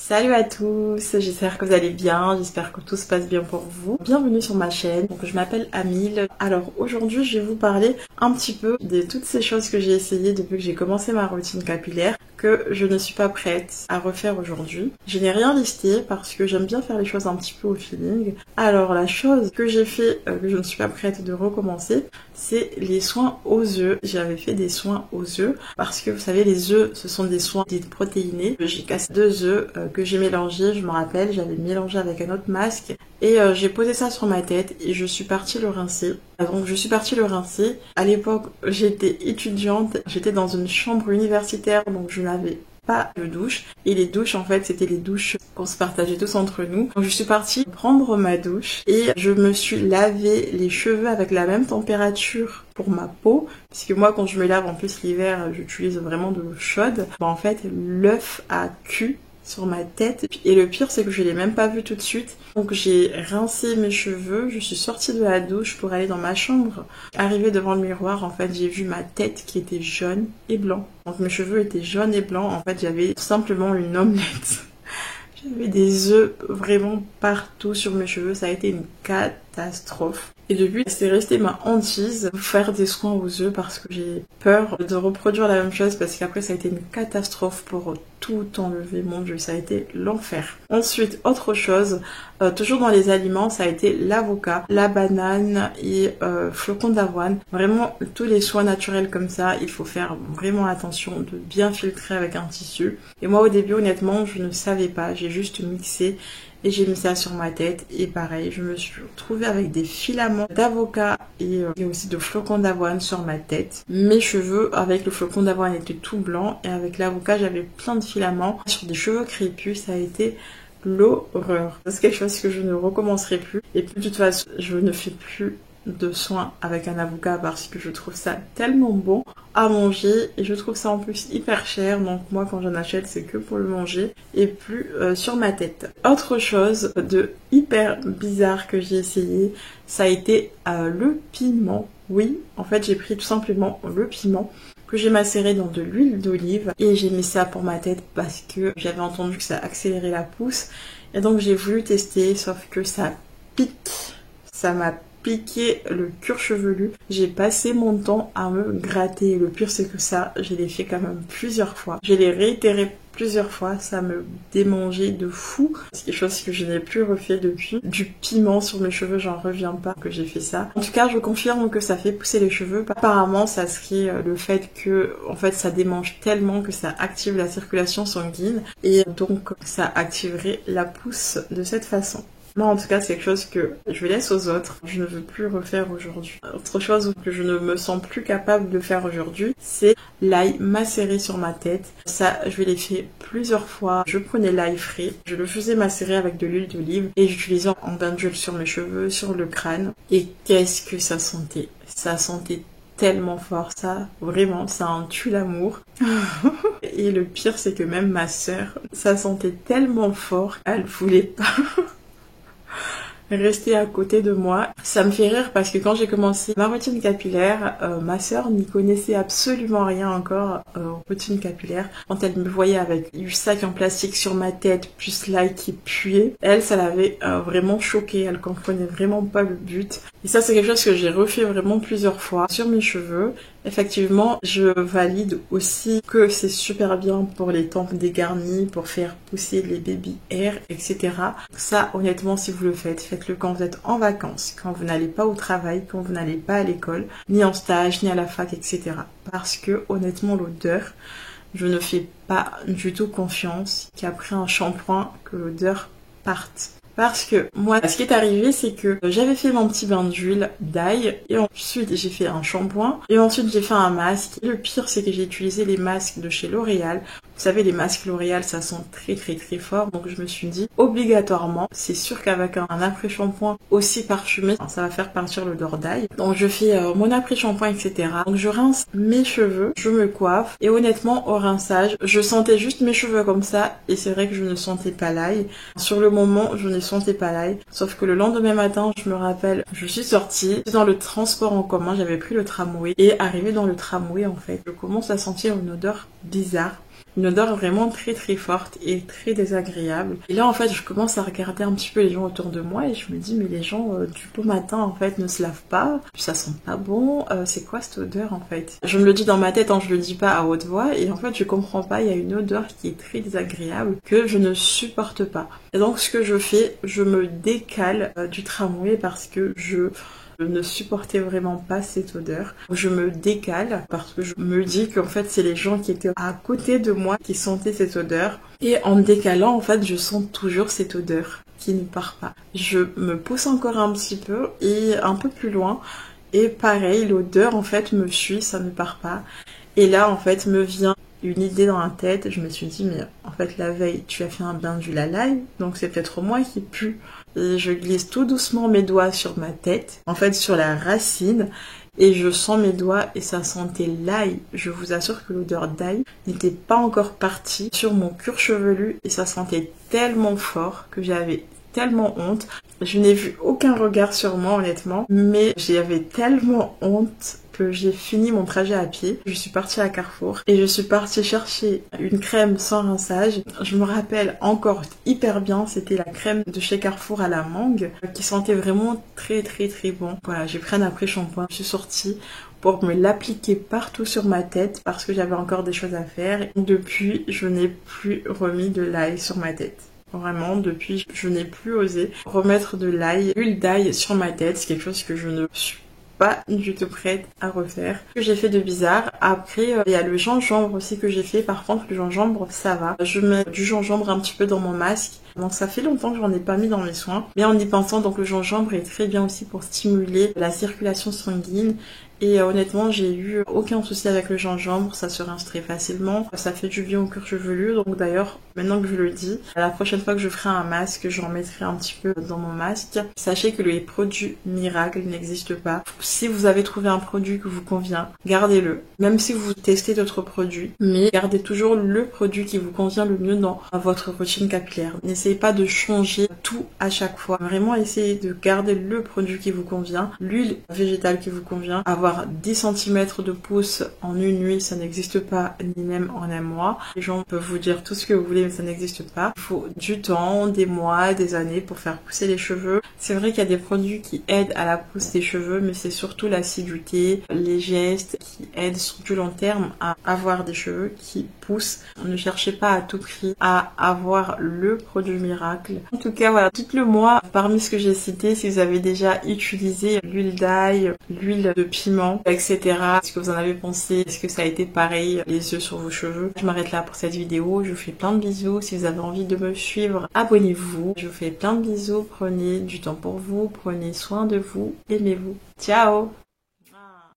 Salut à tous, j'espère que vous allez bien, j'espère que tout se passe bien pour vous. Bienvenue sur ma chaîne, donc je m'appelle Amile. Alors aujourd'hui je vais vous parler un petit peu de toutes ces choses que j'ai essayées depuis que j'ai commencé ma routine capillaire, que je ne suis pas prête à refaire aujourd'hui. Je n'ai rien listé parce que j'aime bien faire les choses un petit peu au feeling. Alors la chose que j'ai fait, que je ne suis pas prête de recommencer, c'est les soins aux œufs. J'avais fait des soins aux œufs parce que vous savez les œufs ce sont des soins dits protéinés. J'ai cassé 2 œufs que j'ai mélangé, je me rappelle, j'avais mélangé avec un autre masque et j'ai posé ça sur ma tête et je suis partie le rincer. Donc je suis partie le rincer. À l'époque j'étais étudiante, j'étais dans une chambre universitaire donc je n'avais pas de douche et les douches en fait c'était les douches qu'on se partageait tous entre nous. Donc je suis partie prendre ma douche et je me suis lavé les cheveux avec la même température pour ma peau, puisque moi quand je me lave en plus l'hiver j'utilise vraiment de l'eau chaude. En fait l'œuf a cuit sur ma tête et le pire c'est que je l'ai même pas vu tout de suite. Donc j'ai rincé mes cheveux, je suis sortie de la douche pour aller dans ma chambre. Arrivée devant le miroir, en fait j'ai vu ma tête qui était jaune et blanc. Donc mes cheveux étaient jaunes et blancs, en fait j'avais simplement une omelette. J'avais des œufs vraiment partout sur mes cheveux, ça a été une catastrophe. Et depuis, c'est resté ma hantise de faire des soins aux œufs parce que j'ai peur de reproduire la même chose parce qu'après ça a été une catastrophe pour tout enlever. Mon Dieu, ça a été l'enfer. Ensuite, autre chose, toujours dans les aliments, ça a été l'avocat, la banane et flocons d'avoine. Vraiment, tous les soins naturels comme ça, il faut faire vraiment attention de bien filtrer avec un tissu. Et moi au début, honnêtement, je ne savais pas, j'ai juste mixé. Et j'ai mis ça sur ma tête et pareil, je me suis retrouvée avec des filaments d'avocat et aussi de flocons d'avoine sur ma tête. Mes cheveux avec le flocon d'avoine étaient tout blancs et avec l'avocat j'avais plein de filaments. Sur des cheveux crépus, ça a été l'horreur. C'est quelque chose que je ne recommencerai plus. Et puis de toute façon, je ne fais plus de soins avec un avocat parce que je trouve ça tellement bon à manger et je trouve ça en plus hyper cher, donc moi quand j'en achète c'est que pour le manger et plus sur ma tête. Autre chose de hyper bizarre que j'ai essayé, ça a été le piment. Oui, en fait j'ai pris tout simplement le piment que j'ai macéré dans de l'huile d'olive et j'ai mis ça pour ma tête parce que j'avais entendu que ça accélérait la pousse et donc j'ai voulu tester, sauf que ça pique, ça m'a piqué le cuir chevelu. J'ai passé mon temps à me gratter. Le pire c'est que ça, je l'ai fait quand même plusieurs fois. Je l'ai réitéré plusieurs fois, ça me démangeait de fou. C'est quelque chose que je n'ai plus refait depuis. Du piment sur mes cheveux, j'en reviens pas que j'ai fait ça. En tout cas, je confirme que ça fait pousser les cheveux. Apparemment, ça serait le fait que, en fait, ça démange tellement que ça active la circulation sanguine et donc ça activerait la pousse de cette façon. Moi en tout cas c'est quelque chose que je laisse aux autres, je ne veux plus refaire aujourd'hui. Autre chose que je ne me sens plus capable de faire aujourd'hui, c'est l'ail macéré sur ma tête. Ça je l'ai fait plusieurs fois, je prenais l'ail frais, je le faisais macérer avec de l'huile d'olive et j'utilisais en bain d'huile sur mes cheveux, sur le crâne. Et qu'est-ce que ça sentait? Ça sentait tellement fort, ça, vraiment, ça en tue l'amour. Et le pire c'est que même ma sœur, ça sentait tellement fort, elle voulait pas rester à côté de moi. Ça me fait rire parce que quand j'ai commencé ma routine capillaire, ma sœur n'y connaissait absolument rien encore aux routines capillaires. Quand elle me voyait avec du sac en plastique sur ma tête, plus l'ail qui puait, elle, ça l'avait vraiment choquée. Elle comprenait vraiment pas le but. Et ça, c'est quelque chose que j'ai refait vraiment plusieurs fois sur mes cheveux. Effectivement, je valide aussi que c'est super bien pour les tempes dégarnies, pour faire pousser les baby hair, etc. Ça, honnêtement, si vous le faites, faites-le quand vous êtes en vacances, quand vous n'allez pas au travail, quand vous n'allez pas à l'école, ni en stage, ni à la fac, etc. Parce que, honnêtement, l'odeur, je ne fais pas du tout confiance qu'après un shampoing, que l'odeur parte. Parce que moi, ce qui est arrivé, c'est que j'avais fait mon petit bain d'huile d'ail et ensuite j'ai fait un shampoing et ensuite j'ai fait un masque. Et le pire, c'est que j'ai utilisé les masques de chez L'Oréal. Vous savez, les masques L'Oréal, ça sent très très très fort. Donc je me suis dit, obligatoirement, c'est sûr qu'avec un après-shampoing aussi parfumé, ça va faire partir l'odeur d'ail. Donc je fais mon après-shampoing, etc. Donc je rince mes cheveux, je me coiffe et honnêtement, au rinçage, je sentais juste mes cheveux comme ça et c'est vrai que je ne sentais pas l'ail. Sur le moment, je ne sentais pas l'ail. Sauf que le lendemain matin, je me rappelle, je suis sortie dans le transport en commun, j'avais pris le tramway et arrivé dans le tramway, en fait, je commence à sentir une odeur bizarre. une odeur vraiment très très forte et très désagréable. Et là en fait je commence à regarder un petit peu les gens autour de moi et je me dis mais les gens du beau matin en fait ne se lavent pas, ça sent pas bon, c'est quoi cette odeur en fait? Je me le dis dans ma tête, hein, je le dis pas à haute voix et en fait je comprends pas, il y a une odeur qui est très désagréable que je ne supporte pas. Et donc ce que je fais, je me décale du tramway parce que je ne supportais vraiment pas cette odeur. Je me décale parce que je me dis qu'en fait c'est les gens qui étaient à côté de moi qui sentaient cette odeur. Et en me décalant en fait je sens toujours cette odeur qui ne part pas. Je me pousse encore un petit peu et un peu plus loin. Et pareil, l'odeur en fait me suit, ça ne part pas. Et là en fait me vient une idée dans la tête. Je me suis dit mais en fait la veille tu as fait un bain d'huile à l'ail, donc c'est peut-être moi qui pue. Et je glisse tout doucement mes doigts sur ma tête, en fait sur la racine, et je sens mes doigts et ça sentait l'ail. Je vous assure que l'odeur d'ail n'était pas encore partie sur mon cuir chevelu et ça sentait tellement fort que j'avais tellement honte. Je n'ai vu aucun regard sur moi honnêtement, mais j'avais tellement honte que j'ai fini mon trajet à pied. Je suis partie à Carrefour et je suis partie chercher une crème sans rinçage. Je me rappelle encore hyper bien, c'était la crème de chez Carrefour à la mangue qui sentait vraiment très très très bon. Voilà, j'ai pris un après-shampoing, je suis sortie pour me l'appliquer partout sur ma tête parce que j'avais encore des choses à faire. Et depuis, je n'ai plus remis de l'ail sur ma tête. Vraiment, depuis, je n'ai plus osé remettre de l'ail, l'huile d'ail sur ma tête. C'est quelque chose que je ne suis pas du tout prête à refaire. Ce que j'ai fait de bizarre. Après, il y a le gingembre aussi que j'ai fait. Par contre, le gingembre, ça va. Je mets du gingembre un petit peu dans mon masque. Donc ça fait longtemps que j'en ai pas mis dans mes soins. Mais en y pensant, donc le gingembre est très bien aussi pour stimuler la circulation sanguine. Et honnêtement, j'ai eu aucun souci avec le gingembre, ça se rince très facilement, ça fait du bien au cuir chevelu. Donc d'ailleurs, maintenant que je le dis, la prochaine fois que je ferai un masque, j'en mettrai un petit peu dans mon masque. Sachez que les produits miracles n'existent pas. Si vous avez trouvé un produit qui vous convient, gardez-le. Même si vous testez d'autres produits, mais gardez toujours le produit qui vous convient le mieux dans votre routine capillaire. N'essayez pas de changer tout à chaque fois. Vraiment, essayez de garder le produit qui vous convient, l'huile végétale qui vous convient. Avoir 10 cm de pouce en une nuit, ça n'existe pas, ni même en un mois. Les gens peuvent vous dire tout ce que vous voulez, mais ça n'existe pas. Il faut du temps, des mois, des années pour faire pousser les cheveux. C'est vrai qu'il y a des produits qui aident à la pousse des cheveux, mais c'est surtout l'assiduité, les gestes qui aident sur du long terme à avoir des cheveux qui poussent. Ne cherchez pas à tout prix à avoir le produit miracle. En tout cas, voilà, dites-le moi parmi ce que j'ai cité, si vous avez déjà utilisé l'huile d'ail, l'huile de piment, etc. Est-ce que vous en avez pensé? Est-ce que ça a été pareil, les yeux sur vos cheveux? Je m'arrête là pour cette vidéo. Je vous fais plein de bisous. Si vous avez envie de me suivre, abonnez-vous. Je vous fais plein de bisous. Prenez du temps pour vous. Prenez soin de vous. Aimez-vous. Ciao!